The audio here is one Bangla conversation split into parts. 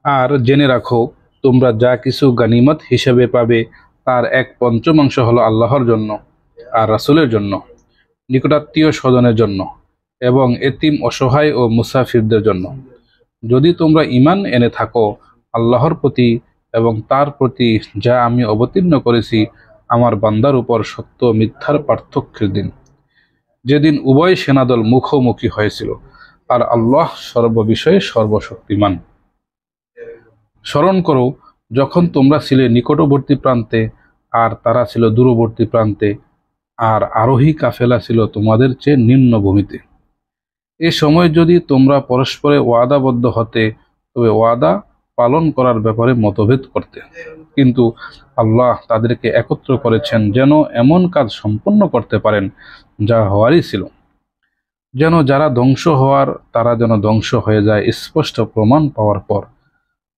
আর জেনে রাখো, তোমরা যা কিছু গনিমত হিসেবে পাবে তার 1/5 হলো আল্লাহর জন্য, আর রাসূলের জন্য, নিকটাত্মীয় স্বজনের জন্য, এবং এতিম, অসহায় ও মুসাফিরদের জন্য। যদি তোমরা ঈমান এনে থাকো আল্লাহর প্রতি এবং তার প্রতি যা আমি অবতীর্ণ করেছি আমার বান্দার উপর, সত্য ও মিথ্যার পার্থক্যের দিন, যেদিন উভয় সেনাদল মুখোমুখি হয়েছিল, আর আল্লাহ সর্ববিষয়ে সর্বশক্তিমান। স্মরণ করো, যখন তোমরা ছিলে নিকটবর্তী প্রান্তে আর তারা ছিল দূরবর্তী প্রান্তে, আর আরোহী কাফেলা ছিল তোমাদের চেয়ে নিম্ন ভূমিতে। এ সময় যদি তোমরা পরস্পরে ওয়াদাবদ্ধ হতে, তবে ওয়াদা পালন করার ব্যাপারে মতভেদ করতে, কিন্তু আল্লাহ তাদেরকে একত্র করেছেন যেন এমন কাজ সম্পন্ন করতে পারেন যা হওয়ারই ছিল, যেন যারা ধ্বংস হওয়ার তারা যেন ধ্বংস হয়ে যায় স্পষ্ট প্রমাণ পাওয়ার পর,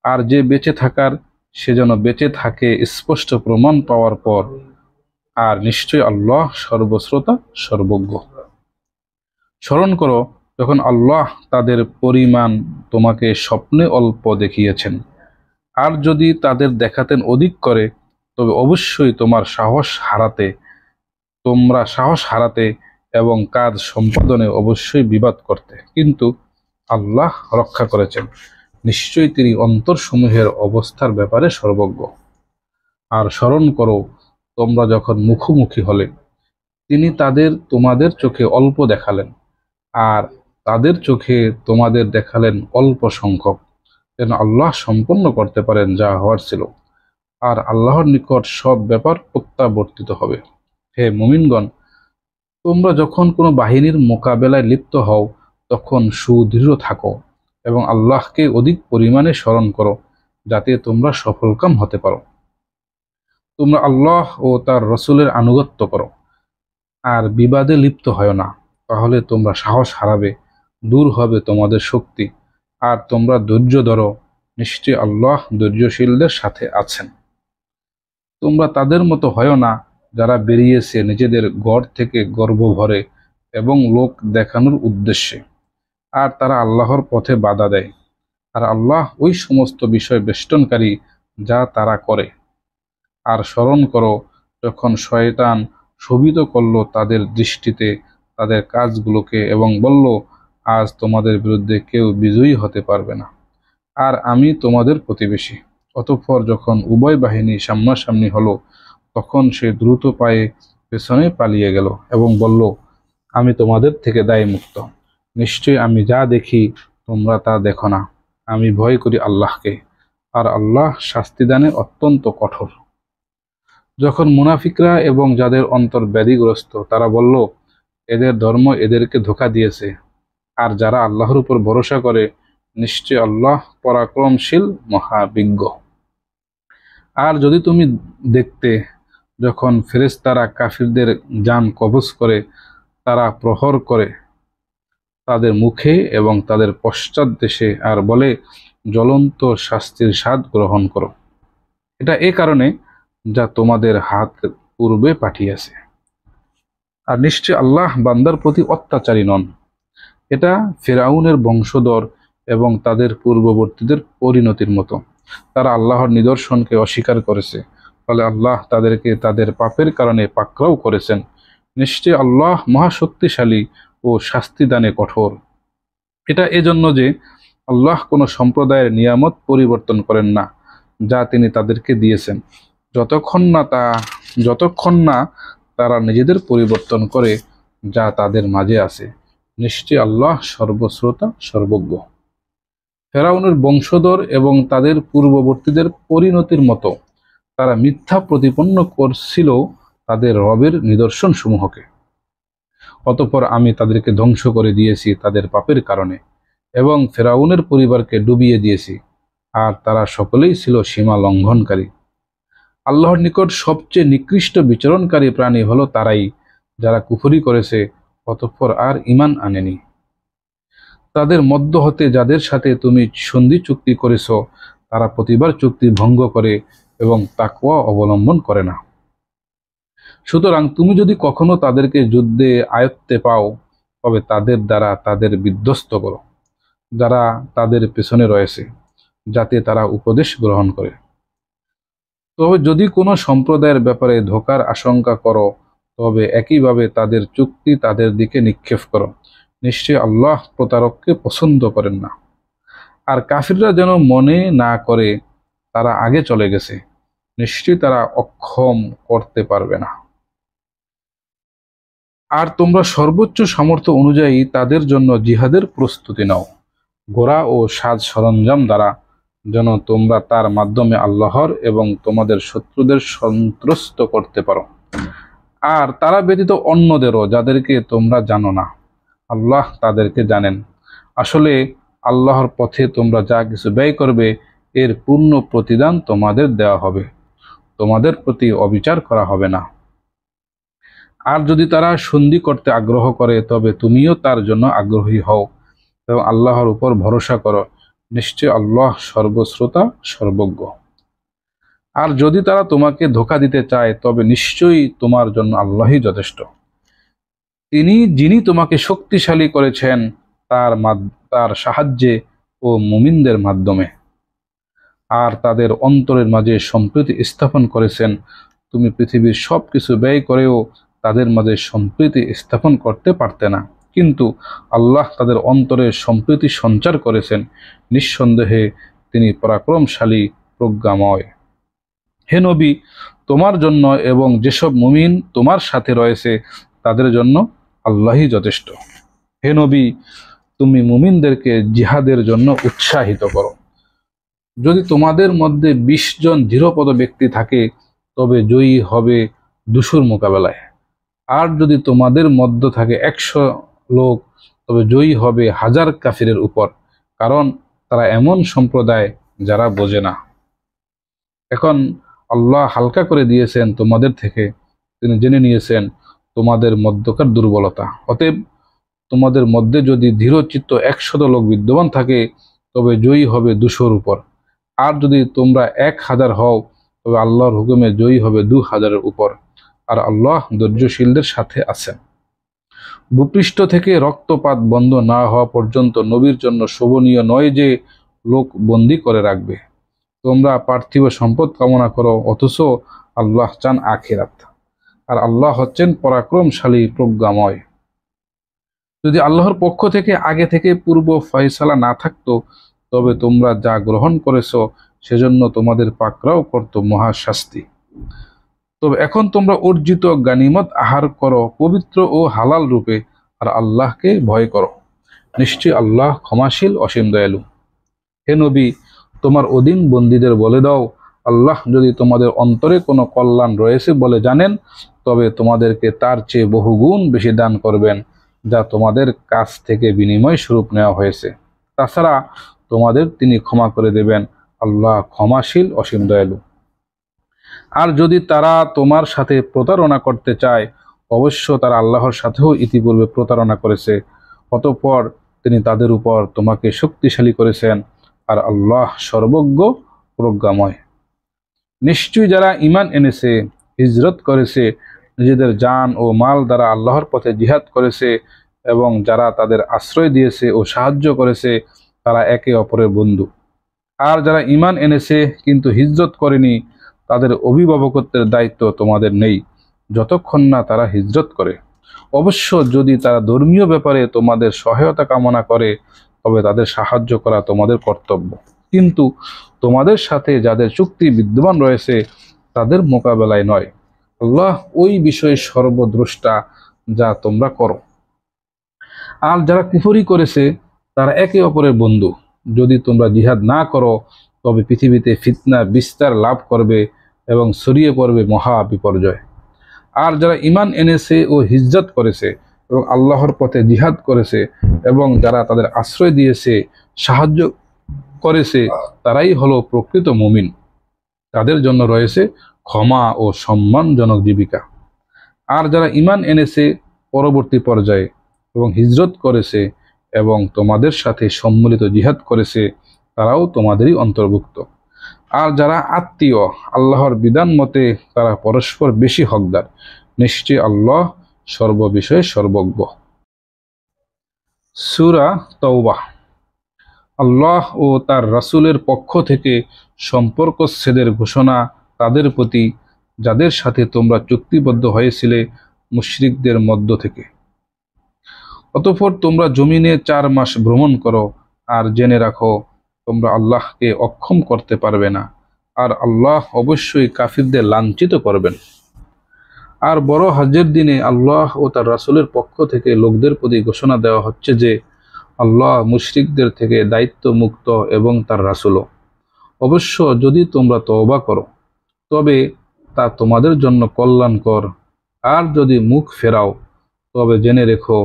আর যে বেঁচে থাকার সে যেন বেঁচে থাকে স্পষ্ট প্রমাণ পাওয়ার পর। আর নিশ্চয় আল্লাহ সর্বশ্রোতা, সর্বজ্ঞ। স্মরণ করো, যখন আল্লাহ তাদের পরিমাণ তোমাকে স্বপ্নে অল্প দেখিয়েছেন, আর যদি তাদের দেখাতেন অধিক করে, তবে অবশ্যই তোমরা সাহস হারাতে এবং কাজ সম্পাদনে অবশ্যই বিবাদ করতে, কিন্তু আল্লাহ রক্ষা করেছেন। নিশ্চয়ই তিনি অন্তরসমূহের অবস্থার ব্যাপারে সর্বজ্ঞ। আর স্মরণ করো, তোমরা যখন মুখোমুখি হলে, তিনি তোমাদের চোখে অল্প দেখালেন, আর তাদের চোখে তোমাদের দেখালেন অল্প সংখ্যক, যেন আল্লাহ সম্পন্ন করতে পারেন যা হওয়ার ছিল, আর আল্লাহর নিকট সব ব্যাপার প্রত্যাবর্তিত হবে। হে মুমিনগণ, তোমরা যখন কোনো বাহিনীর মোকাবেলায় লিপ্ত হও, তখন সুদৃঢ় থাকো এবং আল্লাহকে অধিক পরিমাণে স্মরণ করো, যাতে তোমরা সফলকাম হতে পারো। তোমরা আল্লাহ ও তার রসূলের আনুগত্য করো, আর বিবাদে লিপ্ত হয় না, তাহলে তোমরা সাহস হারাবে, দূর হবে তোমাদের শক্তি, আর তোমরা ধৈর্য ধরো, নিশ্চয়ই আল্লাহ ধৈর্যশীলদের সাথে আছেন। তোমরা তাদের মতো হয় না যারা বেরিয়েছে নিজেদের গড় থেকে গর্ব ভরে এবং লোক দেখানোর উদ্দেশ্যে, আর তারা আল্লাহর পথে বাধা দেয়, আর আল্লাহ ওই সমস্ত বিষয় বেষ্টনকারী যা তারা করে। আর স্মরণ করো, যখন শয়তান শোভিত করল তাদের দৃষ্টিতে তাদের কাজগুলোকে এবং বলল, আজ তোমাদের বিরুদ্ধে কেউ বিজয়ী হতে পারবে না, আর আমি তোমাদের প্রতিবেশী। অতঃপর যখন উভয় বাহিনী সামনাসামনি হলো, তখন সে দ্রুত পায়ে পেছনে পালিয়ে গেল এবং বলল, আমি তোমাদের থেকে দায়মুক্ত। নিশ্চয়ই আমি যা দেখি তোমরা তা দেখো না। আমি ভয় করি আল্লাহকে, আর আল্লাহ শাস্তিদানে অত্যন্ত কঠোর। যখন মুনাফিকরা এবং যাদের অন্তর ব্যাধিগ্রস্ত তারা বলল, এদের ধর্ম এদেরকে ধোঁকা দিয়েছে, আর যারা আল্লাহর উপর ভরসা করে, নিশ্চয় আল্লাহ পরাক্রমশীল, মহাবিজ্ঞ। আর যদি তুমি দেখতে, যখন ফেরেশতারা কাফিরদের জান কবজ করে, তারা প্রহর করে তাদের মুখে এবং তাদের পশ্চাৎ দেশে, আর বলে, জ্বলন্ত শাস্তির স্বাদ গ্রহণ করো। এটা এ কারণে যা তোমাদের হাত পূর্বে পাঠিয়েছে। আর নিশ্চয় আল্লাহ বান্দার প্রতি অত্যাচারী নন। এটা ফিরআউনের বংশধর এবং তাদের পূর্ববর্তীদের পরিণতির মতো। তারা আল্লাহর নিদর্শনকে অস্বীকার করেছে, ফলে আল্লাহ তাদেরকে তাদের পাপের কারণে পাকড়াও করেছেন। নিশ্চয় আল্লাহ মহাশক্তিশালী ও শাস্তিদানে কঠোর। এটা এজন্য যে আল্লাহ কোনো সম্প্রদায়ের নিয়ামত পরিবর্তন করেন না যা তিনি তাদেরকে দিয়েছেন, যতক্ষণ না তারা নিজেদের পরিবর্তন করে যা তাদের মাঝে আছে। নিশ্চয় আল্লাহ সর্বশ্রোতা, সর্বজ্ঞ। ফেরাউনের বংশধর এবং তাদের পূর্ববর্তীদের পরিণতির মতো তারা মিথ্যা প্রতিপন্ন করছিল তাদের রবের নিদর্শন সমূহকে। অতঃপর আমি তাদেরকে ধ্বংস করে দিয়েছি তাদের পাপের কারণে, এবং ফেরাউনের পরিবারকে ডুবিয়ে দিয়েছি, আর তারা সকলেই ছিল সীমা লঙ্ঘনকারী। আল্লাহর নিকট সবচেয়ে নিকৃষ্ট বিচরণকারী প্রাণী হলো তারাই যারা কুফরি করেছে, অতঃপর আর ঈমান আনেনি। তাদের মধ্য হতে যাদের সাথে তুমি সন্ধি চুক্তি করেছ, তারা প্রতিবার চুক্তি ভঙ্গ করে এবং তাকওয়া অবলম্বন করে না। সুতরাং তুমি যদি কখনো তাদেরকে যুদ্ধে আয়ত্তে পাও, তবে তাদের দ্বারা তাদের বিধ্বস্ত করো যারা তাদের পেছনে রয়েছে, যাতে তারা উপদেশ গ্রহণ করে। তবে যদি কোনো সম্প্রদায়ের ব্যাপারে ধোঁকার আশঙ্কা করো, তবে একইভাবে তাদের চুক্তি তাদের দিকে নিক্ষেপ করো। নিশ্চয়ই আল্লাহ প্রতারককে পছন্দ করেন না। আর কাফিররা যেন মনে না করে তারা আগে চলে গেছে, নিশ্চয়ই তারা অক্ষম করতে পারবে না। আর তোমরা সর্বোচ্চ সামর্থ্য অনুযায়ী তাদের জন্য জিহাদের প্রস্তুতি নাও, ঘোড়া ও সাজ সরঞ্জাম দ্বারা, যেন তোমরা তার মাধ্যমে আল্লাহর এবং তোমাদের শত্রুদের সন্ত্রস্ত করতে পারো। আর তারা ব্যতীত অন্যদেরও, যাদেরকে তোমরা জানো না, আল্লাহ তাদেরকে জানেন। আসলে আল্লাহর পথে তোমরা যা কিছু ব্যয় করবে, এর পূর্ণ প্রতিদান তোমাদের দেওয়া হবে, তোমাদের প্রতি অবিচার করা হবে না। আর যদি তারা সন্ধি করতে আগ্রহ করে, তবে তুমিও তার জন্য আগ্রহী হও এবং আল্লাহর উপর ভরসা করো। নিশ্চয় আল্লাহ সর্বশ্রোতা, সর্বজ্ঞ। আর যদি তারা তোমাকে ধোঁকা দিতে চায়, তবে নিশ্চয়ই তোমার জন্য আল্লাহই যথেষ্ট। যিনি তোমাকে শক্তিশালী করেছেন তার সাহায্যে ও মুমিনদের মাধ্যমে, আর তাদের অন্তরের মাঝে সম্প্রীতি স্থাপন করেছেন। তুমি পৃথিবীর সবকিছু ব্যয় করেও তাদের মাঝে সম্প্রীতি স্থাপন করতে পারতে না, কিন্তু আল্লাহ তাদের অন্তরে সম্প্রীতি সঞ্চার করেছেন। নিঃসন্দেহে তিনি পরাক্রমশালী, প্রজ্ঞাময়। হে নবী, তোমার জন্য এবং যেসব মুমিন তোমার সাথে রয়েছে তাদের জন্য আল্লাহই যথেষ্ট। হে নবী, তুমি মুমিনদেরকে জিহাদের জন্য উৎসাহিত করো। যদি তোমাদের মধ্যে 20 জন দৃঢ়পদ ব্যক্তি থাকে, তবে জয়ী হবে 200 মোকাবেলায়। আর যদি তোমাদের মধ্যে থাকে 100 লোক, তবে জয়ী হবে 1000 কাফিরের উপর, কারণ তারা এমন সম্প্রদায় যারা বোঝে না। এখন আল্লাহ হালকা করে দিয়েছেন তোমাদের থেকে, তিনি জেনে নিয়েছেন তোমাদের মধ্যকার দুর্বলতা। অতএব তোমাদের মধ্যে যদি দৃঢ়চিত্ত 100 লোক বিদ্যমান থাকে, তবে জয়ী হবে 200-র উপর। আর যদি তোমরা 1000 হও, তবে আল্লাহর হুকুমে জয়ী হবে 2000-এর উপর। আর আল্লাহ ধৈর্যশীলদের সাথে আছেন। ভূপৃষ্ঠ থেকে রক্তপাত বন্ধ না হওয়া পর্যন্ত নবীর জন্য শোভনীয় নয় যে লোক বন্দী করে রাখবে। তোমরা পার্থিব সম্পদ কামনা করো, অথচ আল্লাহ চান আখিরাত। আর আল্লাহ হচ্ছেন পরাক্রমশালী, প্রজ্ঞাময়। যদি আল্লাহর পক্ষ থেকে আগে থেকে পূর্ব ফয়সালা না থাকতো, তবে তোমরা যা গ্রহণ করেছো সেজন্য তোমাদের পাকড়াও করত মহাশাস্তি। তবে এখন তোমরা অর্জিত গানিমত আহার করো পবিত্র ও হালাল রূপে, আর আল্লাহকে ভয় করো। নিশ্চয়ই আল্লাহ ক্ষমাশীল, অসীম দয়ালু। হে নবী, তোমার অধীন বন্দীদের বলে দাও, আল্লাহ যদি তোমাদের অন্তরে কোনো কল্যাণ রয়েছে বলে জানেন, তবে তোমাদেরকে তার চেয়ে বহুগুণ বেশি দান করবেন, যা তোমাদের কাছ থেকে বিনিময় স্বরূপ নেওয়া হয়েছে। তাছাড়া তোমাদের তিনি ক্ষমা করে দেবেন। আল্লাহ ক্ষমাশীল, অসীম দয়ালু। আর যদি তারা তোমার সাথে প্রতারণা করতে চায়, অবশ্য তারা আল্লাহর সাথেও ইতিপূর্বে প্রতারণা করেছে। অতঃপর তিনি তাদের উপর তোমাকে শক্তিশালী করেছেন, আর আল্লাহ সর্বজ্ঞ, প্রজ্ঞাময়। নিশ্চয়ই যারা ঈমান এনেছে, হিজরত করেছে, নিজেদের জান ও মাল দ্বারা আল্লাহর পথে জিহাদ করেছে, এবং যারা তাদের আশ্রয় দিয়েছে ও সাহায্য করেছে, তারা একে অপরের বন্ধু। আর যারা ঈমান এনেছে কিন্তু হিজরত করেনি, তাদের অভিভাবকত্বের দায়িত্ব তোমাদের নেই, যতক্ষণ না তারা হিজরত করে। অবশ্য যদি তারা ধর্মীয় ব্যাপারে তোমাদের সহায়তা কামনা করে, তবে তাদের সাহায্য করা তোমাদের কর্তব্য। কিন্তু তোমাদের সাথে যাদের চুক্তি বিদ্যমান রয়েছে, তাদের মোকাবেলায় নয়। আল্লাহ ওই বিষয়ে সর্বদ্রষ্টা, যা তোমরা করো। আর যারা কুফরি করেছে, তারা একে অপরের বন্ধু। যদি তোমরা জিহাদ না করো, তবে পৃথিবীতে ফিতনা বিস্তার লাভ করবে এবং ছড়িয়ে পড়বে মহা বিপর্যয়। আর যারা ঈমান এনেছে ও হিজরত করেছে এবং আল্লাহর পথে জিহাদ করেছে, এবং যারা তাদের আশ্রয় দিয়েছে, সাহায্য করেছে, তারাই হলো প্রকৃত মুমিন। তাদের জন্য রয়েছে ক্ষমা ও সম্মানজনক জীবিকা। আর যারা ঈমান এনেছে পরবর্তী পর্যায়ে এবং হিজরত করেছে এবং তোমাদের সাথে সম্মিলিত জিহাদ করেছে, তারাও তোমাদেরই অন্তর্ভুক্ত। আর যারা আত্মীয়, আল্লাহর বিধান মতে তারা পরস্পর বেশি হকদার। নিশ্চয় আল্লাহ সর্ববিষয়ে সর্বজ্ঞ। সূরা তাওবাহ। আল্লাহ ও তার রাসূলের পক্ষ থেকে সম্পর্কচ্ছেদের ঘোষণা তাদের প্রতি যাদের সাথে তোমরা চুক্তিবদ্ধ হয়েছিলে মুশরিকদের মধ্য থেকে। অতঃপর তোমরা জমিনে 4 মাস ভ্রমণ করো, আর জেনে রাখো তোমরা আল্লাহকে অক্ষম করতে পারবে না, আর আল্লাহ অবশ্যই কাফিরদের লাঞ্ছিত করবেন। আর বড় হজের দিনে আল্লাহ ও তার রাসূলের পক্ষ থেকে লোকদের প্রতি ঘোষণা দেওয়া হচ্ছে যে আল্লাহ মুশরিকদের থেকে দায়িত্ব মুক্ত এবং তার রাসূলও। অবশ্য যদি তোমরা তওবা করো তবে তা তোমাদের জন্য কল্যাণকর, আর যদি মুখ ফেরাও তবে জেনে রেখো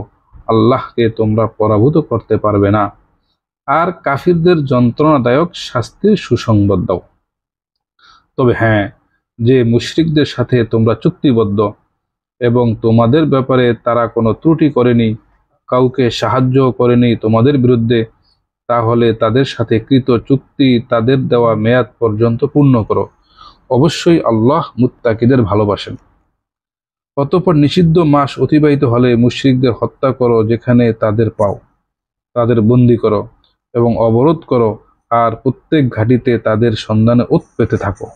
আল্লাহকে তোমরা পরাভূত করতে পারবে না, আর কাফিরদের যন্ত্রণাদায়ক শাস্তির সুসংবাদ দাও। তবে হ্যাঁ, যে মুশরিকদের সাথে তোমরা চুক্তিবদ্ধ এবং তোমাদের ব্যাপারে তারা কোনো ত্রুটি করেনি, কাউকে সাহায্য করেনি তোমাদের বিরুদ্ধে, তাহলে তাদের সাথে কৃত চুক্তি তাদের দেওয়া মেয়াদ পর্যন্ত পূর্ণ করো। অবশ্যই আল্লাহ মুত্তাকিদের ভালোবাসেন। অতঃপর নিষিদ্ধ মাস অতিবাহিত হলে মুশরিকদের হত্যা করো যেখানে তাদের পাও, তাদের বন্দী করো এবং অবরোধ করো, আর প্রত্যেক ঘাঁটিতে তাদের সন্ধানে ওঁত পেতে থাকো।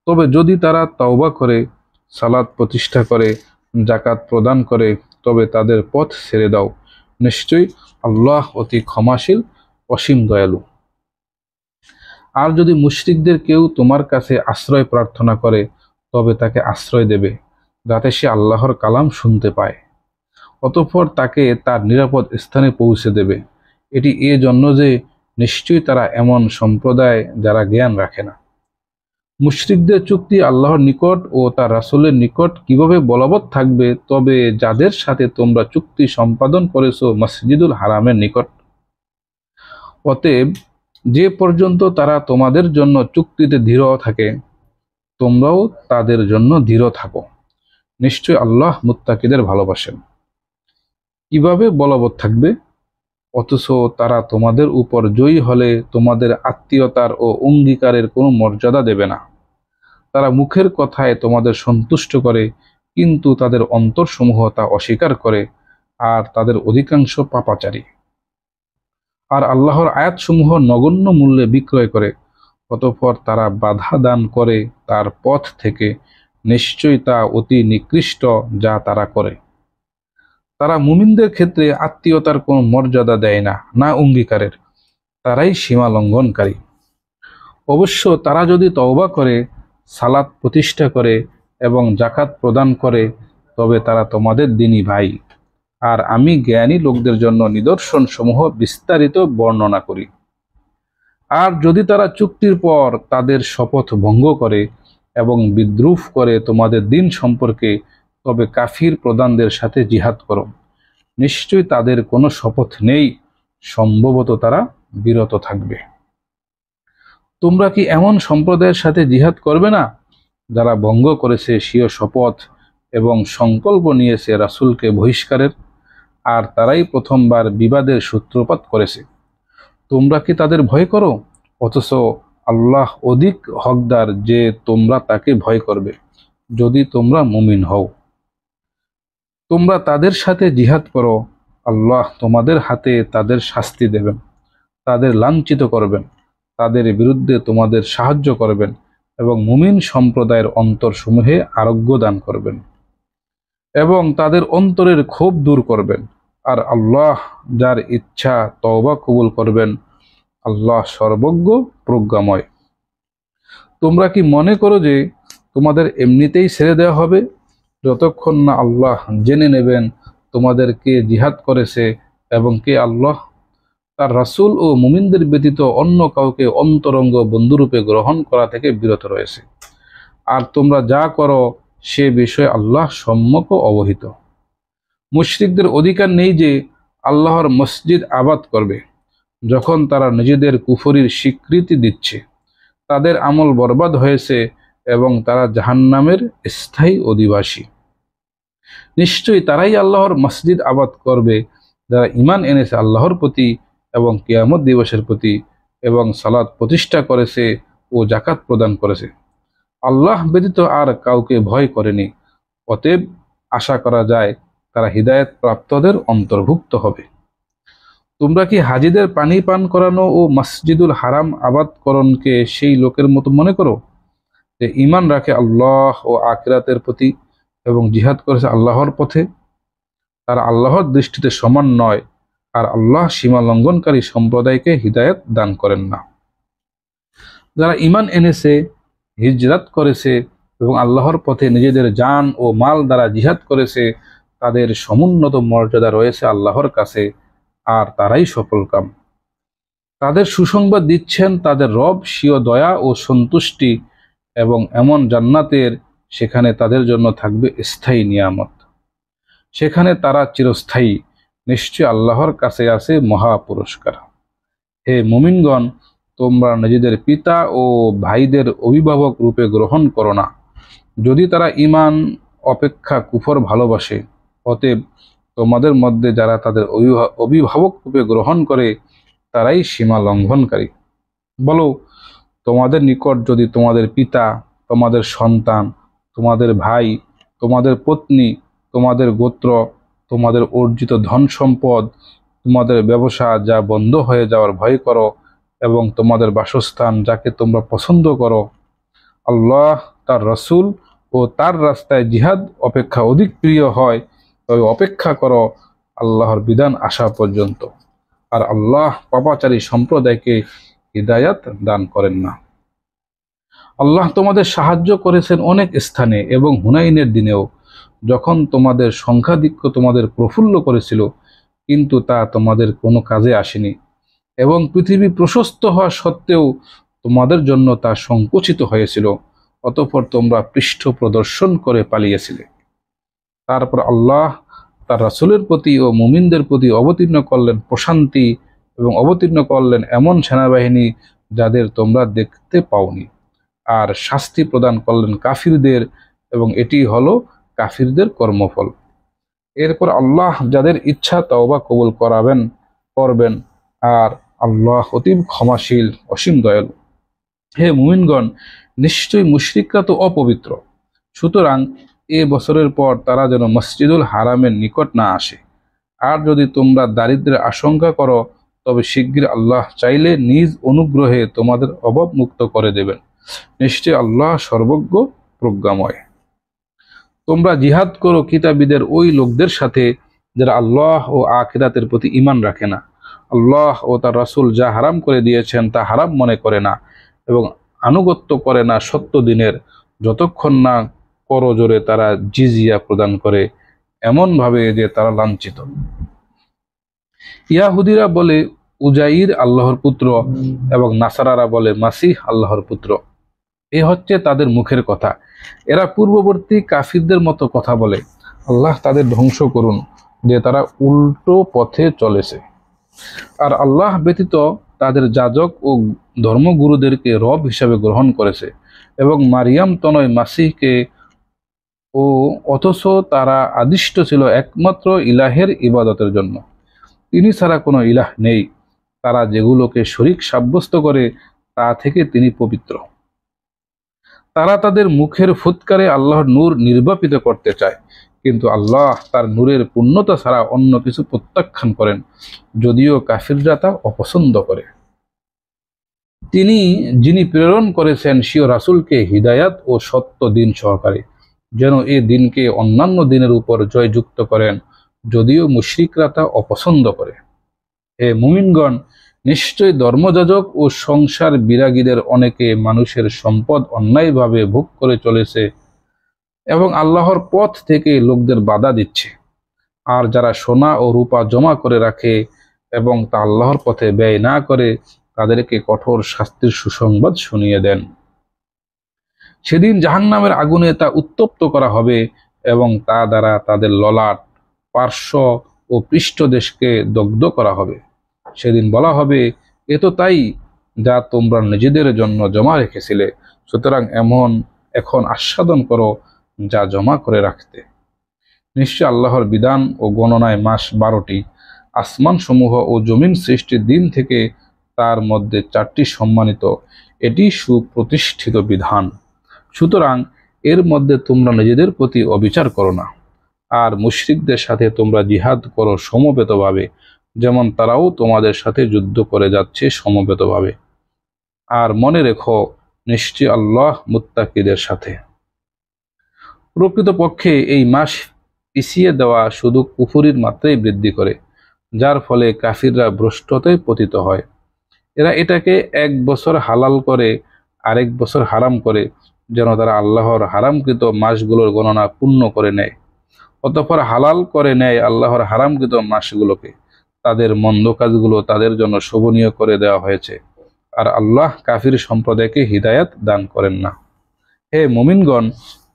তবে যদি তারা তওবা করে, সালাত প্রতিষ্ঠা করে, জাকাত প্রদান করে, তবে তাদের পথ ছেড়ে দাও। নিশ্চয়ই আল্লাহ অতি ক্ষমাশীল, অসীম দয়ালু। আর যদি মুশরিকদের কেউ তোমার কাছে আশ্রয় প্রার্থনা করে তবে তাকে আশ্রয় দেবে, যাতে সে আল্লাহর কালাম শুনতে পায়। অতঃপর তাকে তার নিরাপদ স্থানে পৌঁছে দেবে। এটি জন্য যে নিশ্চয়ই তারা এমন সম্প্রদায় যারা জ্ঞান রাখে না। মুশরিকদের চুক্তি আল্লাহর নিকট ও তার রাসূলের নিকট কিভাবে বলবৎ থাকবে? তবে যাদের সাথে তোমরা চুক্তি সম্পাদন করেছো মসজিদুল হারামের নিকট। অতএব যে পর্যন্ত তারা তোমাদের জন্য চুক্তিতে দৃঢ় থাকে, তোমরাও তাদের জন্য দৃঢ় থাকো। নিশ্চয় আল্লাহ মুত্তাকিদের ভালোবাসেন। কিভাবে বলবৎ থাকবে? অথচ তারা তোমাদের উপর জয়ী হলে তোমাদের আত্মীয়তার ও অঙ্গীকারের কোনো মর্যাদা দেবে না। তারা মুখের কথায় তোমাদের সন্তুষ্ট করে, কিন্তু তাদের অন্তরসমূহ তা অস্বীকার করে, আর তাদের অধিকাংশ পাপাচারী। আর আল্লাহর আয়াতসমূহ নগণ্য মূল্যে বিক্রয় করে, অতঃপর তারা বাধা দান করে তার পথ থেকে। নিশ্চয়ই তা অতি নিকৃষ্ট যা তারা করে। তারা মুমিনদের ক্ষেত্রে আত্মীয়তার কোনো মর্যাদা দেয় না, না অঙ্গীকারের। তারাই সীমা লঙ্ঘনকারী। অবশ্য তারা যদি তওবা করে, সালাত প্রতিষ্ঠা করে এবং জাকাত প্রদান করে, তবে তারা তোমাদের দিনী ভাই। আর আমি জ্ঞানী লোকদের জন্য নিদর্শন সমূহ বিস্তারিত বর্ণনা করি। আর যদি তারা চুক্তির পর তাদের শপথ ভঙ্গ করে এবং বিদ্রুপ করে তোমাদের দিন সম্পর্কে, তবে কাফির প্রধানদের সাথে জিহাদ করো। নিশ্চয়ই তাদের কোনো শপথ নেই, সম্ভবত তারা বিরত থাকবে। তোমরা কি এমন সম্প্রদায়ের সাথে জিহাদ করবে না যারা ভঙ্গ করেছে স্বীয় শপথ এবং সংকল্প নিয়েছে রাসূলকে বহিষ্কারের, আর তারাই প্রথমবার বিবাদের সূত্রপাত করেছে? তোমরা কি তাদের ভয় করো? অথচ আল্লাহ অধিক হকদার যে তোমরা তাকে ভয় করবে, যদি তোমরা মুমিন হও। তোমরা তাদের সাথে জিহাদ করো, আল্লাহ তোমাদের হাতে তাদের শাস্তি দেবেন, তাদের লাঞ্ছিত করবেন, তাদের বিরুদ্ধে তোমাদের সাহায্য করবেন এবং মুমিন সম্প্রদায়ের অন্তরসমূহে আরোগ্য দান করবেন এবং তাদের অন্তরের ক্ষোভ দূর করবেন। আর আল্লাহ যার ইচ্ছা তওবা কবুল করবেন। আল্লাহ সর্বজ্ঞ, প্রজ্ঞাময়। তোমরা কি মনে করো যে তোমাদের এমনিতেই ছেড়ে দেওয়া হবে, যতক্ষণ না আল্লাহ জেনে নেবেন তোমাদের কে জিহাদ করেছে এবং কে আল্লাহ তার রাসূল ও মুমিনদের ব্যতীত অন্য কাউকে অন্তরঙ্গ বন্ধুরূপে গ্রহণ করা থেকে বিরত রয়েছে? আর তোমরা যা করো সে বিষয়ে আল্লাহ সম্যক অবহিত। মুশরিকদের অধিকার নেই যে আল্লাহর মসজিদ আবাদ করবে যখন তারা নিজেদের কুফরির স্বীকৃতি দিচ্ছে। তাদের আমল বরবাদ হয়েছে এবং তারা জাহান্নামের স্থায়ী অধিবাসী। নিশ্চয়ই তারাই আল্লাহর মসজিদ আবাদ করবে যারা ঈমান এনেছে আল্লাহর প্রতি এবং কিয়ামত দিবসের প্রতি, এবং সালাত প্রতিষ্ঠা করেছে ও জাকাত প্রদান করেছে। আল্লাহ ব্যতীত আর কাউকে ভয় করেনি। অতএব আশা করা যায় তারা হিদায়াত প্রাপ্তদের অন্তর্ভুক্ত হবে। তোমরা কি হাজীদের পানি পান করানো ও মসজিদুল হারাম আবাদকরণকে সেই লোকের মতো মনে করো যে ঈমান রাখে আল্লাহ ও আখিরাতের প্রতি এবং জিহাদ করেছে আল্লাহর পথে? তারা আল্লাহর দৃষ্টিতে সমান নয়, আর আল্লাহ সীমা লঙ্ঘনকারী সম্প্রদায়কে হিদায়াত দান করেন না। যারা ঈমান এনেছে, হিজরাত করেছে এবং আল্লাহর পথে নিজেদের জান ও মাল দ্বারা জিহাদ করেছে, তাদের সমুন্নত মর্যাদা রয়েছে আল্লাহর কাছে, আর তারাই সফলকাম। তাদের সুসংবাদ দিচ্ছেন তাদের রব স্বীয় দয়া ও সন্তুষ্টি এবং এমন জান্নাতের, সেখানে তাদের জন্য থাকবে স্থায়ী নিয়ামত, সেখানে তারা চিরস্থায়ী। নিশ্চয় আল্লাহর কাছে আছে মহা পুরস্কার। হে মুমিনগণ, তোমরা নিজেদের পিতা ও ভাইদের অভিভাবক রূপে গ্রহণ করো না, যদি তারা ঈমান অপেক্ষা কুফর ভালোবাসে। অতএব তোমাদের মধ্যে যারা তাদের অভিভাবক রূপে গ্রহণ করে, তারাই সীমা লঙ্ঘনকারী। বলো, তোমাদের নিকট যদি তোমাদের পিতা, তোমাদের সন্তান, তোমাদের ভাই, তোমাদের পত্নী, তোমাদের গোত্র, তোমাদের অর্জিত ধন সম্পদ, তোমাদের ব্যবসা যা বন্ধ হয়ে যাওয়ার ভয় করো, এবং তোমাদের বাসস্থান যাকে তোমরা পছন্দ করো, আল্লাহ, তার রসুল ও তার রাস্তায় জিহাদ অপেক্ষা অধিক প্রিয় হয়, তবে অপেক্ষা করো আল্লাহর বিধান আসা পর্যন্ত। আর আল্লাহ পাপাচারী সম্প্রদায়কে হিদায়াত দান করেন না। আল্লাহ তোমাদের সাহায্য করেছেন অনেক স্থানে এবং হুনাইনের দিনেও, যখন তোমাদের সংখ্যাধিক্য তোমাদের প্রফুল্ল করেছিল, কিন্তু তা তোমাদের কোনো কাজে আসেনি, এবং পৃথিবী প্রশস্ত হওয়া সত্ত্বেও তোমাদের জন্য তা সংকুচিত হয়েছিল। অতঃপর তোমরা পৃষ্ঠ প্রদর্শন করে পালিয়েছিলে। তারপর আল্লাহ তার রাসূলের প্রতি ও মুমিনদের প্রতি অবতীর্ণ করলেন প্রশান্তি, এবং অবতীর্ণ করলেন এমন সেনাবাহিনী যাদের তোমরা দেখতে পাওনি, আর শাস্তি প্রদান করলেন কাফিরদের, এবং এটি হলো কাফিরদের কর্মফল। এরপর আল্লাহ যাদের ইচ্ছা তওবা কবুল করবেন, আর আল্লাহ অতীব ক্ষমাশীল, অসীম দয়ালু। হে মুমিনগণ, নিশ্চয়ই মুশরিকরা তো অপবিত্র, সুতরাং এ বছরের পর তারা যেন মসজিদুল হারামের নিকট না আসে। আর যদি তোমরা দারিদ্র্যের আশঙ্কা করো, তবে শিগগির আল্লাহ চাইলে নিজ অনুগ্রহে তোমাদের অভাবমুক্ত করে দেবেন। নিশ্চয় আল্লাহ সর্বজ্ঞ, প্রজ্ঞাময়। তোমরা জিহাদ করো কিতাবীদের ওই লোকদের সাথে যারা আল্লাহ ও আখিরাতের প্রতি ঈমান রাখে না, আল্লাহ ও তার রাসূল যা হারাম করে দিয়েছেন তা হারাম মনে করে না, এবং আনুগত্য করে না সত্য দিনের, যতক্ষণ না করজোরে তারা জিজিয়া প্রদান করে, এমনভাবে যে তারা লাঞ্ছিত। ইয়াহুদিরা বলে উজাইর আল্লাহর পুত্র, এবং নাসারারা বলে মাসিহ আল্লাহর পুত্র। এ হচ্ছে তাদের মুখের কথা। এরা পূর্ববর্তী কাফিরদের মতো কথা বলে। আল্লাহ তাদের ধ্বংস করুন, যে তারা উল্টো পথে চলেছে। আর আল্লাহ ব্যতীত তাদের যাজক ও ধর্মগুরুদেরকে রব হিসাবে গ্রহণ করেছে, এবং মারিয়াম তনয় মাসিহকে, ও অথচ তারা আদিষ্ট ছিল একমাত্র ইলাহের ইবাদতের জন্য। তিনি ছাড়া কোনো ইলাহ নেই। তারা যেগুলোকে শরীক সাব্যস্ত করে, তা থেকে তিনি পবিত্র। তারা তাদের মুখের ফুৎকারে আল্লাহর নূর নির্বাপিত করতে চায়, কিন্তু আল্লাহ তার নূরের পূর্ণতা ছাড়া অন্য কিছু প্রত্যাখ্যান করেন, যদিও কাফিররা তা অপছন্দ করে। যিনি প্রেরণ করেছেন স্বীয় রাসূলকে হিদায়াত ও সত্য দিন সহকারে, যেন এ দিনকে অন্যান্য দিনের উপর জয়যুক্ত করেন, যদিও মুশরিকরা তা অপছন্দ করে। হে মুমিনগণ, নিশ্চয় ধর্মযাজক ও সংসার বিরাগীদের অনেকে মানুষের সম্পদ অন্যায়ভাবে ভোগ করে চলেছে, এবং আল্লাহর পথ থেকে লোকদের বাধা দিচ্ছে। আর যারা সোনা ও রূপা জমা করে রাখে এবং তা আল্লাহর পথে ব্যয় না করে, তাদেরকে কঠোর শাস্তির সুসংবাদ শুনিয়ে দেন। সেদিন জাহান্নামের আগুনে তা উত্তপ্ত করা হবে, এবং তা দ্বারা তাদের ললাট, পার্শ্ব ও পৃষ্ঠদেশকে দগ্ধ করা হবে। সেদিন বলা হবে, এ তো তাই যা তোমরা নিজেদের জন্য জমা রেখেছিলে, সুতরাং এখন আস্বাদন করো যা জমা করে রাখতে। নিশ্চয় আল্লাহর বিধান ও গণনায় মাস 12টি। আসমান সমূহ ও জমিন সৃষ্টির দিন থেকে তার মধ্যে 4টি সম্মানিত। এটি সুপ্রতিষ্ঠিত বিধান। সুতরাং এর মধ্যে তোমরা নিজেদের প্রতি অবিচার করো না, আর মুশরিকদের সাথে তোমরা জিহাদ করো সমবেতভাবে, যেমন তারাও তোমাদের সাথে যুদ্ধ করে যাচ্ছে সমবেতভাবে। আর মনে রেখো, নিশ্চয় আল্লাহ মুত্তাকিদের সাথে। প্রকৃতপক্ষে এই মাস পিছিয়ে দেওয়া শুধু কুফরির মাত্রাই বৃদ্ধি করে, যার ফলে কাফিররা ভ্রষ্টতায় পতিত হয়। এরা এটাকে এক বছর হালাল করে আরেক বছর হারাম করে, যেন তারা আল্লাহর হারামকৃত মাসগুলোর গণনা পূর্ণ করে নেয়। অতঃপর হালাল করে নেয় আল্লাহর হারামকৃত মাসগুলোকে। তাদের মন্দ কাজগুলো তাদের জন্য শোভনীয় করে দেওয়া হয়েছে, আর আল্লাহ কাফির সম্প্রদায়কে হিদায়াত দান করেন না। হে মুমিনগণ,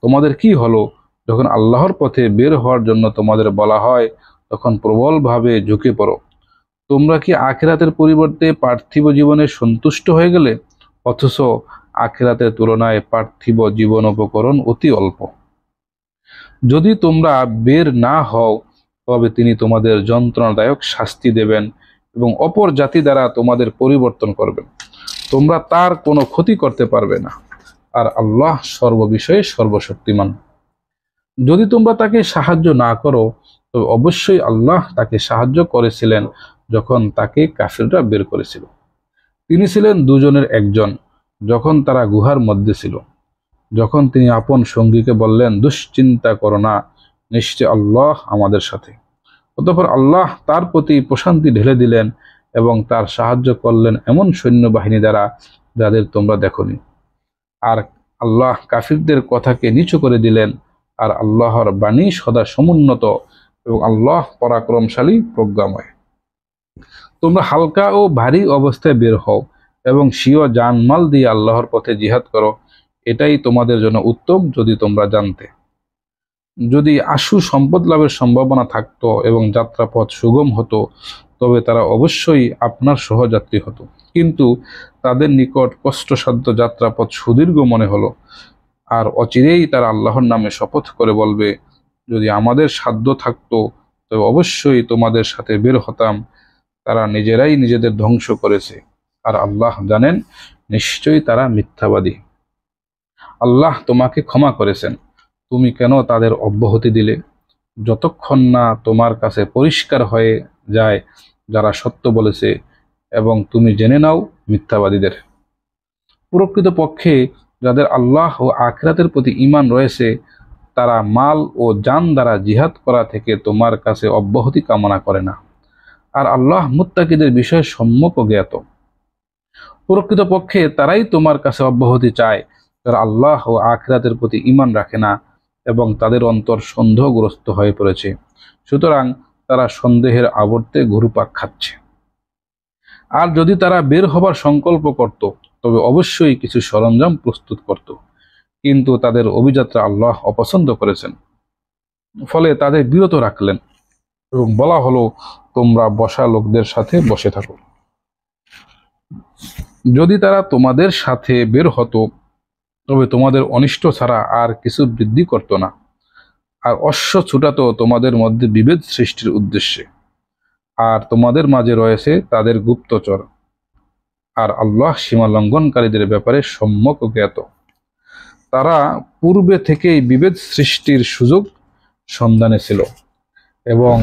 তোমাদের কি হলো? যখন আল্লাহর পথে বের হওয়ার জন্য তোমাদের বলা হয়, তখন প্রবলভাবে ঝুঁকে পড়ো। তোমরা কি আখিরাতের পরিবর্তে পার্থিব জীবনে সন্তুষ্ট হয়ে গেলে? অথচ আখিরাতের তুলনায় পার্থিব জীবন উপকরণ অতি অল্প। যদি তোমরা বের না হও, তবে তিনি তোমাদের যন্ত্রণাদায়ক শাস্তি দেবেন এবং অপর জাতি দ্বারা তোমাদের পরিবর্তন করবেন। তোমরা তার কোনো ক্ষতি করতে পারবে না, আর আল্লাহ সর্ববিষয়ে সর্বশক্তিমান। যদি তোমরা তাকে সাহায্য না করো, তবে অবশ্যই আল্লাহ তাকে সাহায্য করেছিলেন যখন তাকে কাফিররা বের করেছিল। তিনি ছিলেন দুজনের একজন যখন তারা গুহার মধ্যে ছিল। যখন তিনি আপন সঙ্গীকে বললেন, দুশ্চিন্তা করো না, নিশ্চয় আল্লাহ আমাদের সাথে। অতঃপর আল্লাহ তার প্রতি প্রশান্তি ঢেলে দিলেন এবং তার সাহায্য করলেন এমন সৈন্যবাহিনী দ্বারা যাদের তোমরা দেখোনি। আর আল্লাহ কাফিরদের কথাকে নিচু করে দিলেন, আর আল্লাহর বাণী সদা সমুন্নত এবং আল্লাহ পরাক্রমশালী প্রজ্ঞাময়। তোমরা হালকা ও ভারী অবস্থায় বের হও এবং স্বীয় জানমাল দিয়ে আল্লাহর পথে জিহাদ করো। এটাই তোমাদের জন্য উত্তম যদি তোমরা জানতে। যদি আশু সম্পদ লাভের সম্ভাবনা থাকতো এবং যাত্রাপথ সুগম হতো, তবে তারা অবশ্যই আপনার সহযাত্রী হতো। কিন্তু তাদের নিকট কষ্টসাধ্য যাত্রাপথ সুদীর্ঘ মনে হলো, আর অচিরেই তারা আল্লাহর নামে শপথ করে বলবে, যদি আমাদের সাধ্য থাকতো তবে অবশ্যই তোমাদের সাথে বের হতাম। তারা নিজেরাই নিজেদের ধ্বংস করেছে, আর আল্লাহ জানেন নিশ্চয়ই তারা মিথ্যাবাদী। আল্লাহ তোমাকে ক্ষমা করেছেন, তুমি কেন তাদের অব্যাহতি দিলে? যতক্ষণ না তোমার কাছে পরিষ্কার হয়ে যায় যারা সত্য বলেছে এবং তুমি জেনে নাও মিথ্যাবাদীদের। প্রকৃতপক্ষে যাদের আল্লাহ ও আখিরাতের প্রতি ঈমান রয়েছে, তারা মাল ও জান দ্বারা জিহাদ করা থেকে তোমার কাছে অব্যাহতি কামনা করে না, আর আল্লাহ মুত্তাকিদের বিষয়ে সম্যক জ্ঞাত। প্রকৃতপক্ষে তারাই তোমার কাছে অব্যাহতি চায় যারা আল্লাহ ও আখিরাতের প্রতি ঈমান রাখে না এবং তাদের অন্তর সন্দেহগ্রস্ত হয়ে পড়েছে। সুতরাং তারা সন্দেহের আবর্তে ঘুরপাক খাচ্ছে। আর যদি তারা বের হবার সংকল্প করত, তবে অবশ্যই কিছু সরঞ্জাম প্রস্তুত করত, কিন্তু তাদের অভিযাত্রা আল্লাহ অপছন্দ করেছেন, ফলে তাদের বিরত রাখলেন এবং বলা হলো, তোমরা বসা লোকদের সাথে বসে থাকো। যদি তারা তোমাদের সাথে বের হতো, তবে তোমাদের অনিষ্ট ছাড়া আর কিছু বৃদ্ধি করত না, আর অশ্ব ছুটাতো তোমাদের মধ্যে বিভেদ সৃষ্টির উদ্দেশ্যে। আর তোমাদের মাঝে রয়েছে তাদের গুপ্তচর, আর আল্লাহ সীমা লঙ্ঘনকারীদের ব্যাপারে সম্যক জ্ঞাত। তারা পূর্বে থেকেই বিভেদ সৃষ্টির সুযোগ সন্ধানে ছিল এবং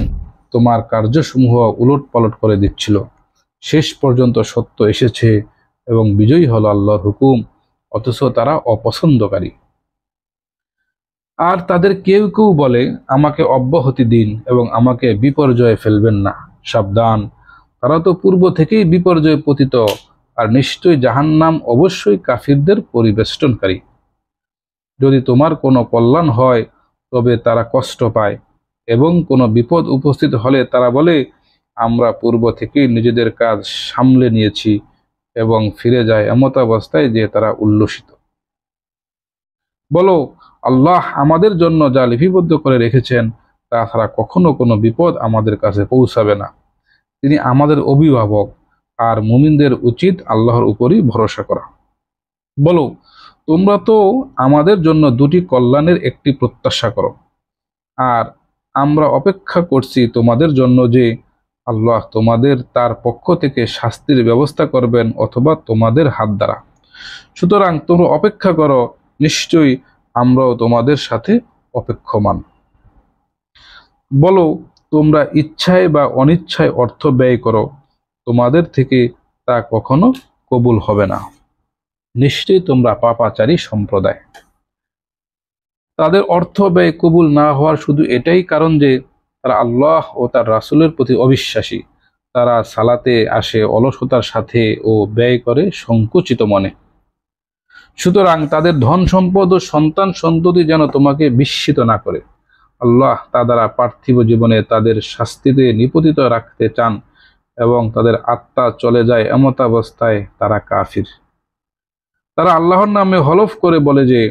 তোমার কার্যসমূহ উলটপালট করে দিচ্ছিল। শেষ পর্যন্ত সত্য এসেছে এবং বিজয়ী হলো আল্লাহর হুকুম, অথচ তারা অপছন্দকারী। আর তাদের কেউ কেউ বলে, আমাকে অব্যাহতি দিন এবং আমাকে বিপর্যয়ে ফেলবেন না। সাবধান, তারা তো পূর্ব থেকেই বিপর্যয়ে পতিত, আর নিশ্চয়ই জাহান্নাম অবশ্যই কাফিরদের পরিবেষ্টনকারী। যদি তোমার কোনো কল্যাণ হয়, তবে তারা কষ্ট পায়, এবং কোনো বিপদ উপস্থিত হলে তারা বলে, আমরা পূর্ব থেকেই নিজেদের কাজ সামলে নিয়েছি, এবং ফিরে যায় এমতাবস্থায় যে তারা উল্লসিত। বলো, আল্লাহ আমাদের জন্য যা লিপিবদ্ধ করে রেখেছেন তা ছাড়া কখনো কোনো বিপদ আমাদের কাছে পৌঁছাবে না। তিনি আমাদের অভিভাবক, আর মুমিনদের উচিত আল্লাহর উপরই ভরসা করা। বলো, তোমরা তো আমাদের জন্য দুটি কল্যাণের একটি প্রত্যাশা করো, আর আমরা অপেক্ষা করছি তোমাদের জন্য যে আল্লাহ তোমাদের তার পক্ষ থেকে শাস্তির ব্যবস্থা করবেন অথবা তোমাদের হাত দ্বারা। সুতরাং তোমরা অপেক্ষা করো, নিশ্চয়ই আমরাও তোমাদের সাথে অপেক্ষমান। বলো, তোমরা ইচ্ছায় বা অনিচ্ছায় অর্থ ব্যয় করো, তোমাদের থেকে তা কখনো কবুল হবে না। নিশ্চয়ই তোমরা পাপাচারী সম্প্রদায়। তাদের অর্থ ব্যয় কবুল না হওয়ার শুধু এটাই কারণ যে তারা আল্লাহ ও তার রাসূলের প্রতি অবিশ্বাসী। তারা সালাতে আসে অলসতার সাথে ও ব্যয় করে সংকুচিত মনে। সুতরাং তাদের ধন সম্পদ ও সন্তান সন্ততি যেন তোমাকে বিস্মিত না করে। আল্লাহ তা দ্বারা পার্থিব জীবনে তাদের শাস্তিতে নিপতিত রাখতে চান এবং তাদের আত্মা চলে যায় এমতাবস্থায় তারা কাফির। তারা আল্লাহর নামে হলফ করে বলে যে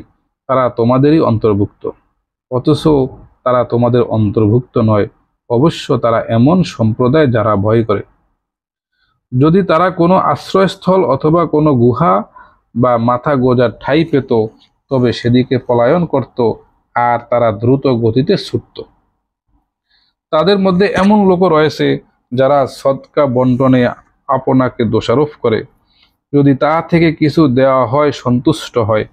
তারা তোমাদেরই অন্তর্ভুক্ত, অথচ তারা তোমাদের অন্তর্ভুক্ত নয়। অবশ্য তারা এমন সম্প্রদায় যারা ভয় করে। যদি তারা কোনো আশ্রয়স্থল অথবা কোনো গুহা বা মাথা গোজার ঠাঁই পেত, তবে সেদিকে পলায়ন করত আর তারা দ্রুত গতিতে ছুটত। তাদের মধ্যে এমন লোকও রয়েছে যারা সদকা বন্টনে আপনাকে দোষারোপ করে। যদি তা থেকে কিছু দেওয়া হয় সন্তুষ্ট হয়,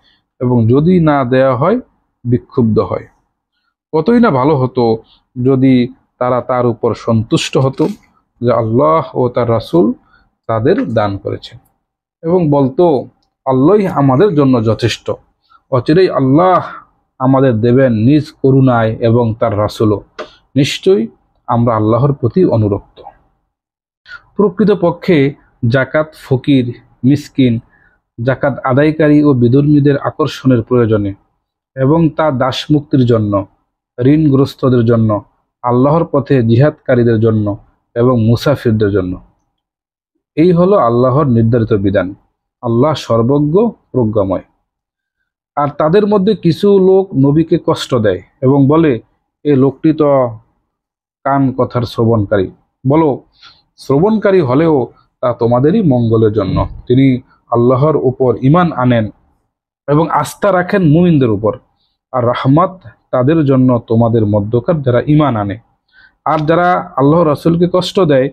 এবং যদি না দেওয়া হয় বিক্ষুব্ধ হয়। কতই না ভালো হতো যদি তারা তার উপর সন্তুষ্ট হতো যে আল্লাহ ও তার রাসূল তাদের দান করেছেন, এবং বলতো আল্লাহই আমাদের জন্য যথেষ্ট। অচিরেই আল্লাহ আমাদের দেবেন নিজ করুণায় এবং তার রাসূলও। নিশ্চয়ই আমরা আল্লাহর প্রতি অনুরক্ত। প্রকৃতপক্ষে জাকাত ফকির, মিসকিন, জাকাত আদায়কারী ও বিধর্মীদের আকর্ষণের প্রয়োজনে, এবং তা দাসমুক্তির জন্য, ঋণগ্রস্তদের জন্য, আল্লাহর পথে জিহাদকারীদের জন্য এবং মুসাফিরদের জন্য। এই হলো আল্লাহর নির্ধারিত বিধান। আল্লাহ সর্বজ্ঞ, প্রজ্ঞাময়। আর তাদের মধ্যে কিছু লোক নবীকে কষ্ট দেয় এবং বলে, এ লোকটি তো কান কথার শ্রবণকারী। বলো, শ্রবণকারী হলেও তা তোমাদেরই মঙ্গলের জন্য। তিনি আল্লাহর উপর ঈমান আনেন এবং আস্থা রাখেন মুমিনদের উপর, আর রাহমাত তাদের জন্য তোমাদের মধ্যকার যারা ঈমান আনে। আর যারা আল্লাহ রাসূলকে কষ্ট দেয়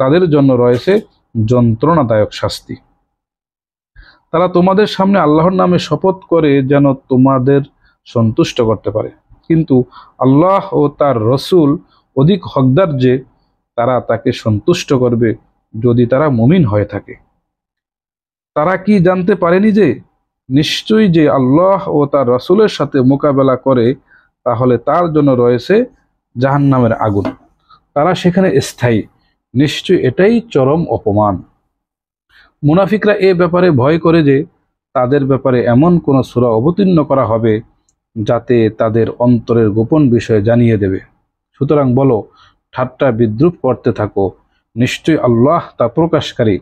তাদের জন্য রয়েছে যন্ত্রণাদায়ক শাস্তি। তারা তোমাদের সামনে আল্লাহর নামে শপথ করে যেন তোমাদের সন্তুষ্ট করতে পারে, কিন্তু আল্লাহ ও তার রাসূল অধিক হকদার যে তারা তাকে সন্তুষ্ট করবে যদি তারা মুমিন হয়ে থাকে। তারা কি জানতে পারেনি যে নিশ্চয়ই যে আল্লাহ ও তার রাসূলের সাথে মোকাবেলা করে তাহলে তার জন্য রয়েছে জাহান্নামের আগুন, তারা সেখানে স্থায়ী। নিশ্চয়ই এটাই চরম অপমান। মুনাফিকরা এ ব্যাপারে ভয় করে যে তাদের ব্যাপারে এমন কোন সূরা অবতীর্ণ করা হবে যাতে তাদের অন্তরের গোপন বিষয় জানিয়ে দেবে। সুতরাং বলো, ঠাট্টা বিদ্রুপ করতে থাকো, নিশ্চয়ই আল্লাহ তা প্রকাশকারী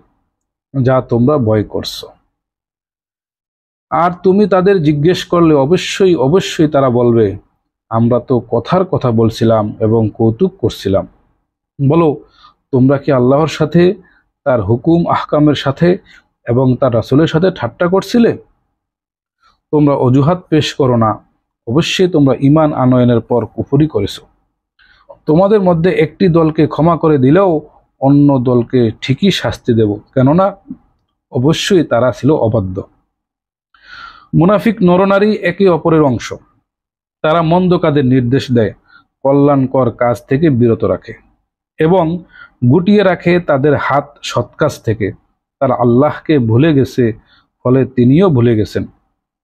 যা তোমরা ভয় করছো। আর তুমি তাদের জিজ্ঞেস করলে অবশ্যই অবশ্যই তারা বলবে, আমরা তো কথার কথা বলছিলাম এবং কৌতুক করছিলাম। বলো, তোমরা কি আল্লাহর সাথে, তার হুকুম আহকামের সাথে এবং তার রাসূলের সাথে ঠাট্টা করছিলে? তোমরা অজুহাত পেশ করো না, অবশ্যই তোমরা ঈমান আনয়নের পর কুফরি করেছো। তোমাদের মধ্যে একটি দলকে ক্ষমা করে দিলেও অন্য দলকে ঠিকই শাস্তি দেব, কেননা অবশ্যই তারা ছিল অবাধ্য। মুনাফিক নরনারী একে অপরের অংশ। তারা মন্দ কাজের নির্দেশ দেয়, কল্যাণকর কাজ থেকে বিরত রাখে এবং গুটিয়ে রাখে তাদের হাত সৎ কাজ থেকে। তারা আল্লাহকে ভুলে গেছে, ফলে তিনিও ভুলে গেছেন।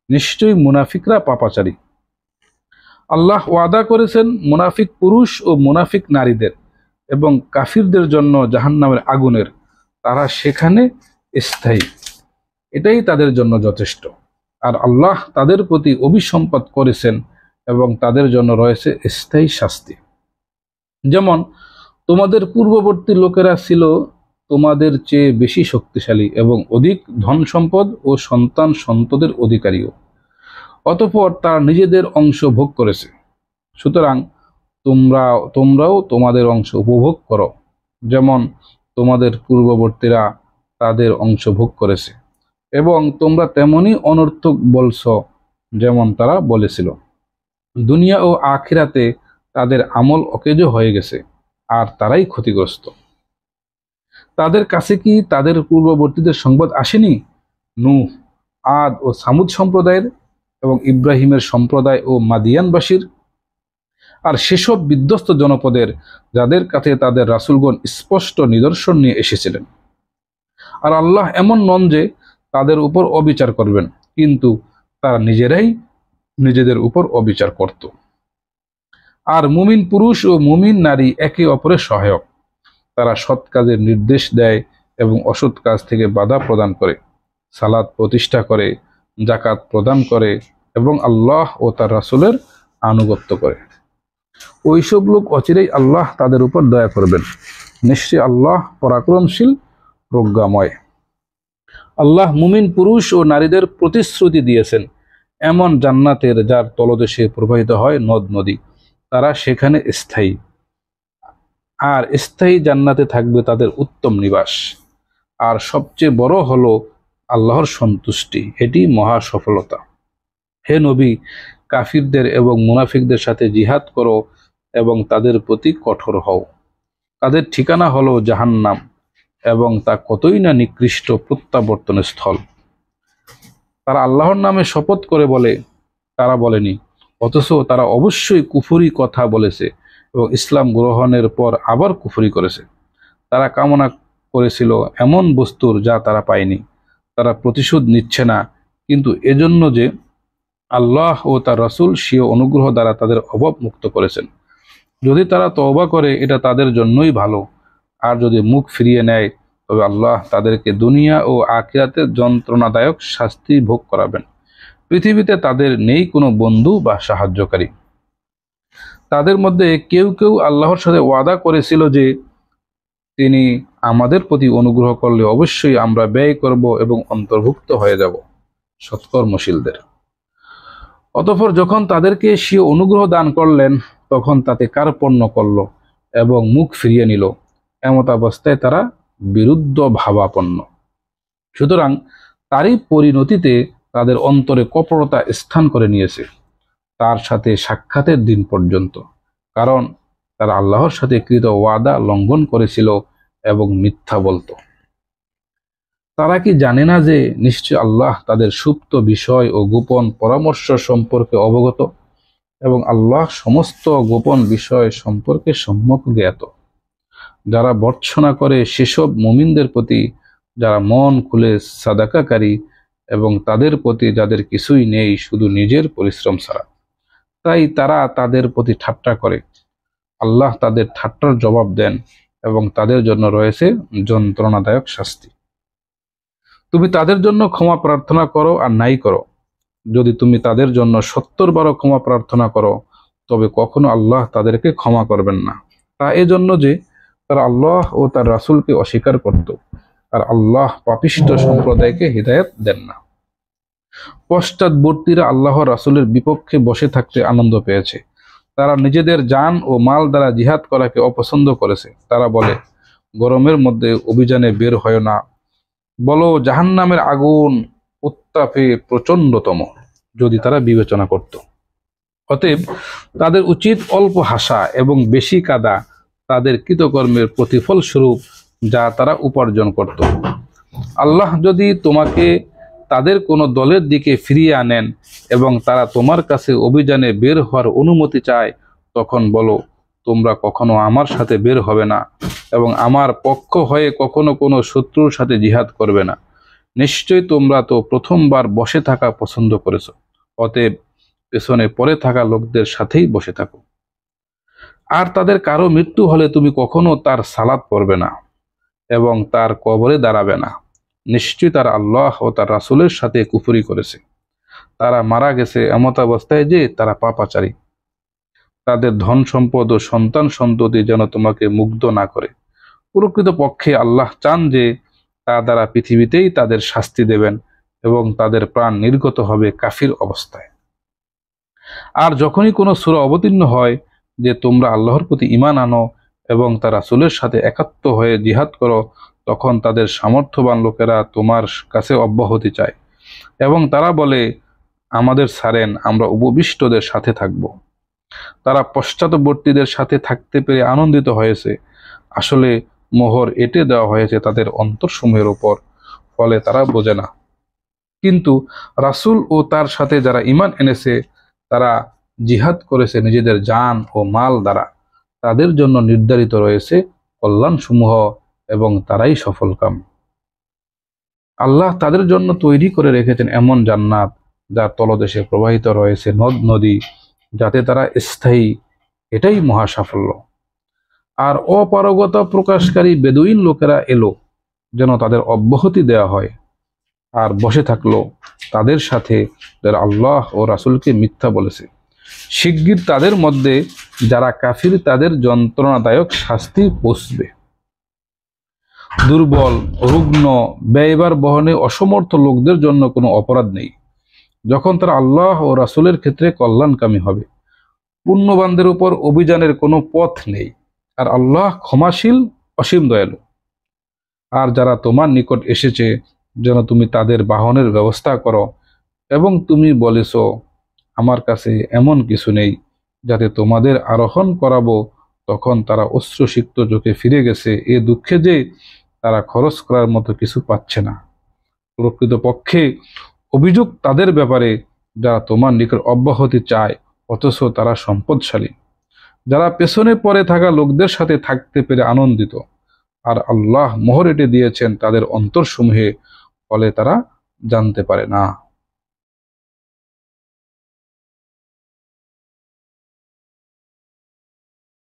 নিশ্চয়ই মুনাফিকরা পাপাচারী। আল্লাহ ওয়াদা করেছেন মুনাফিক পুরুষ ও মুনাফিক নারীদের এবং কাফিরদের জন্য জাহান্নামের আগুনের, তারা সেখানে স্থায়ী। এটাই তাদের জন্য যথেষ্ট। আর আল্লাহ তাদের প্রতি অভিসম্পাত করেছেন এবং তাদের জন্য রয়েছে স্থায়ী শাস্তি। যেমন তোমাদের পূর্ববর্তী লোকেরা ছিল তোমাদের চেয়ে বেশি শক্তিশালী এবং অধিক ধন সম্পদ ও সন্তান সন্তদের অধিকারীও। অতঃপর তারা নিজেদের অংশ ভোগ করেছে। সুতরাং তোমরাও তোমাদের অংশ উপভোগ করো, যেমন তোমাদের পূর্ববর্তীরা তাদের অংশ ভোগ করেছে, এবং তোমরা তেমনি অনর্থক বলছ যেমন তারা বলেছিল। দুনিয়া ও আখিরাতে তাদের আমল অকেজো হয়ে গেছে, আর তারাই ক্ষতিগ্রস্ত। তাদের কাছে কি তাদের পূর্ববর্তীদের সংবাদ আসেনি? নূহ, আদ ও সামুদ সম্প্রদায়ের, এবং ইব্রাহিমের সম্প্রদায় ও মাদিয়ানবাসীর? আর সেসব বিধ্বস্ত জনপদের যাদের কাছে তাদের রাসূলগণ স্পষ্ট নিদর্শন নিয়ে এসেছিলেন। আর আল্লাহ এমন নন যে তাদের উপর অবিচার করবেন, কিন্তু তারা নিজেরাই নিজেদের উপর অবিচার করত। আর মুমিন পুরুষ ও মুমিন নারী একে অপরের সহায়ক। তারা সৎ কাজের নির্দেশ দেয় এবং অসৎ কাজ থেকে বাধা প্রদান করে, সালাত প্রতিষ্ঠা করে, জাকাত প্রদান করে এবং আল্লাহ ও তার রাসূলের আনুগত্য করে। ওইসব লোক অচিরেই আল্লাহ তাদের উপর দয়া করবেন। নিশ্চয়ই আল্লাহ পরাক্রমশীল, প্রজ্ঞাময়। আল্লাহ মুমিন পুরুষ ও নারীদের প্রতিশ্রুতি দিয়েছেন এমন জান্নাতের যার তলদেশে প্রবাহিত হয় নদ নদী, তারা সেখানে স্থায়ী। আর স্থায়ী জান্নাতে থাকবে তাদের উত্তম নিবাস। আর সবচেয়ে বড় হলো আল্লাহর সন্তুষ্টি, এটি মহা সফলতা। হে নবী, কাফিরদের এবং মুনাফিকদের সাথে জিহাদ করো এবং তাদের প্রতি কঠোর হও। তাদের ঠিকানা হলো জাহান্নাম এবং তা কতই না নিকৃষ্ট প্রত্যাবর্তনের স্থল। তারা আল্লাহর নামে শপথ করে বলে, তারা বলেনি, অথচ তারা অবশ্যই কুফরি কথা বলেছে এবং ইসলাম গ্রহণের পর আবার কুফরি করেছে। তারা কামনা করেছিল এমন বস্তুর যা তারা পায়নি। তারা প্রতিশোধ নিচ্ছে না, কিন্তু এজন্য যে আল্লাহ ও তার রাসূল স্বীয় অনুগ্রহ দ্বারা তাদের অভাব মুক্ত করেছেন। যদি তারা তওবা করে এটা তাদের জন্যই ভালো, আর যদি মুখ ফিরিয়ে নেয় তবে আল্লাহ তাদেরকে দুনিয়া ও আখিরাতে যন্ত্রণাদায়ক শাস্তি ভোগ করাবেন। পৃথিবীতে তাদের নেই কোনো বন্ধু বা সাহায্যকারী। তাদের মধ্যে কেউ কেউ আল্লাহর সাথে ওয়াদা করেছিল যে তিনি আমাদের প্রতি অনুগ্রহ করলে অবশ্যই আমরা ব্যয় করব এবং অন্তর্ভুক্ত হয়ে যাব সৎকর্মশীলদের। অতঃপর যখন তাদেরকে স্বীয় অনুগ্রহ দান করলেন, তখন তাতে কার্পণ্য করল এবং মুখ ফিরিয়ে নিল। এমত অবস্থায় তারা বিরুদ্ধ ভাবাপন্ন। সুতরাং তারই পরিণতিতে তাদের অন্তরে কপটতা স্থান করে নিয়েছে তার সাথে সাক্ষাতের দিন পর্যন্ত, কারণ তারা আল্লাহর সাথে কৃত ওয়াদা লঙ্ঘন করেছিল এবং মিথ্যা বলতো। তারা কি জানে না যে নিশ্চয় আল্লাহ তাদের সুপ্ত বিষয় ও গোপন পরামর্শ সম্পর্কে অবগত এবং আল্লাহ সমস্ত গোপন বিষয় সম্পর্কে সম্যক জ্ঞাত। যারা ভর্ৎসনা করে সেসব মুমিনদের প্রতি যারা মন খুলে সাদাকাকারী এবং তাদের প্রতি যাদের কিছুই নেই শুধু নিজের পরিশ্রম ছাড়া, তাই তারা তাদের প্রতি ঠাট্টা করে। আল্লাহ তাদের ঠাট্টার জবাব দেন এবং তাদের জন্য রয়েছে যন্ত্রণাদায়ক শাস্তি। তুমি তাদের জন্য ক্ষমা প্রার্থনা করো আর নাই করো। যদি তুমি তাদের জন্য 70 বারও ক্ষমা প্রার্থনা করো, তবে কখনো আল্লাহ তাদেরকে ক্ষমা করবেন না। তা এজন্য যে তারা আল্লাহ ও তার রাসূলকে অস্বীকার করত, আর আল্লাহ পাপিষ্ঠ সম্প্রদায়কে হিদায়াত দেন না। পশ্চাৎবর্তীরা আল্লাহ রাসূলের বিপক্ষে বসে থাকতে আনন্দ পেয়েছে। তারা নিজেদের জান ও মাল দ্বারা জিহাদ করাকে অপছন্দ করেছে। তারা বলে, গরমের মধ্যে অভিযানে বের হয় না, বলো জাহান্নামের আগুন উত্তাপে প্রচণ্ডতম, যদি তারা বিবেচনা করত। অতএব তাদের উচিত অল্প হাসা এবং বেশি কাঁদা তাদের কৃতকর্মের প্রতিফল স্বরূপ যা তারা উপার্জন করত। আল্লাহ যদি তোমাকে তাদের কোনো দলের দিকে ফিরিয়ে আনেন এবং তারা তোমার কাছে অভিযানে বের হওয়ার অনুমতি চায়, তখন বলো, তোমরা কখনো আমার সাথে বের হবে না এবং আমার পক্ষ হয়ে কখনো কোনো শত্রুর সাথে জিহাদ করবে না। নিশ্চয়ই তোমরা তো প্রথমবার বসে থাকা পছন্দ করেছো, অতএব পেছনে পড়ে থাকা লোকদের সাথেই বসে থাকো। আর তাদের কারো মৃত্যু হলে তুমি কখনো তার সালাত পড়বে না এবং তার কবরে দাঁড়াবে না। নিশ্চয়ই তারা আল্লাহ ও তার রাসূলের সাথে কুফরি করেছে। তারা মারা গেছে এমত অবস্থায় যে তারা পাপাচারী। তাদের ধন সম্পদ ও সন্তান সন্ততি যেন তোমাকে মুগ্ধ না করে। প্রকৃতপক্ষে আল্লাহ চান যে তা দ্বারা পৃথিবীতেই তাদের শাস্তি দেবেন এবং তাদের প্রাণ নির্গত হবে কাফির অবস্থায়। আর যখনই কোনো সূরা অবতীর্ণ হয় যে তোমরা আল্লাহর প্রতি ঈমান আনো এবং তার রাসূলের সাথে একাত্ম হয়ে জিহাদ করো, তখন তাদের সামর্থ্যবান লোকেরা তোমার কাছে অব্যাহতি চায় এবং তারা বলে, আমাদের ছাড়েন, আমরা উপবিষ্টদের সাথে থাকব। তারা পশ্চাৎবর্তীদের সাথে থাকতে পেরে আনন্দিত হয়েছে। আসলে মোহর এঁটে দেওয়া হয়েছে তাদের অন্তরসমূহের উপর, ফলে তারা বোঝে না। কিন্তু রাসূল ও তার সাথে যারা ঈমান এনেছে তারা জিহাদ করেছে নিজেদের জান ও মাল দ্বারা, তাদের জন্য নির্ধারিত রয়েছে কল্যাণসমূহ এবং তারাই সফলকাম। আল্লাহ তাদের জন্য তৈরি করে রেখেছেন এমন জান্নাত যার তলদেশে প্রবাহিত রয়েছে নদ নদী, যাতে তারা স্থায়ী। এটাই মহা সাফল্য। আর অপারগতা প্রকাশকারী বেদুইন লোকেরা এলো যেন তাদের অব্যাহতি দেওয়া হয়, আর বসে থাকলো তাদের সাথে যারা আল্লাহ ও রাসূলকে মিথ্যা বলেছে। শিগগির তাদের মধ্যে যারা কাফির তাদের যন্ত্রণাদায়ক শাস্তি পৌঁছবে। দুর্বল, রুগ্ন, ব্যয়ভার বহনে অসমর্থ লোকদের জন্য কোনো অপরাধ নেই যখন তারা আল্লাহ ও রাসূলের ক্ষেত্রে কল্যাণকামী হবে। পুণ্যবানদের উপর অভিযানের কোনো পথ নেই, আর আল্লাহ ক্ষমাশীল, অসীম দয়ালু। আর যারা তোমার নিকট এসেছে যেন তুমি তাদের বাহনের ব্যবস্থা করো, এবং তুমি বলেছ আমার কাছে এমন কিছু নেই যাতে তোমাদের আরোহণ করাবো, তখন তারা অশ্রুসিক্ত চোখে ফিরে গেছে এ দুঃখে যে তারা খরচ করার মতো কিছু পাচ্ছে না। প্রকৃতপক্ষে অভিযোগ তাদের ব্যাপারে যারা তোমার নিকট অব্যাহতি চায় অথচ তারা সম্পদশালী, যারা পেছনে পড়ে থাকা লোকদের সাথে থাকতে পেরে আনন্দিত, আর আল্লাহ মোহর এঁটে দিয়েছেন তাদের অন্তরসমূহে, ফলে তারা জানতে পারে না।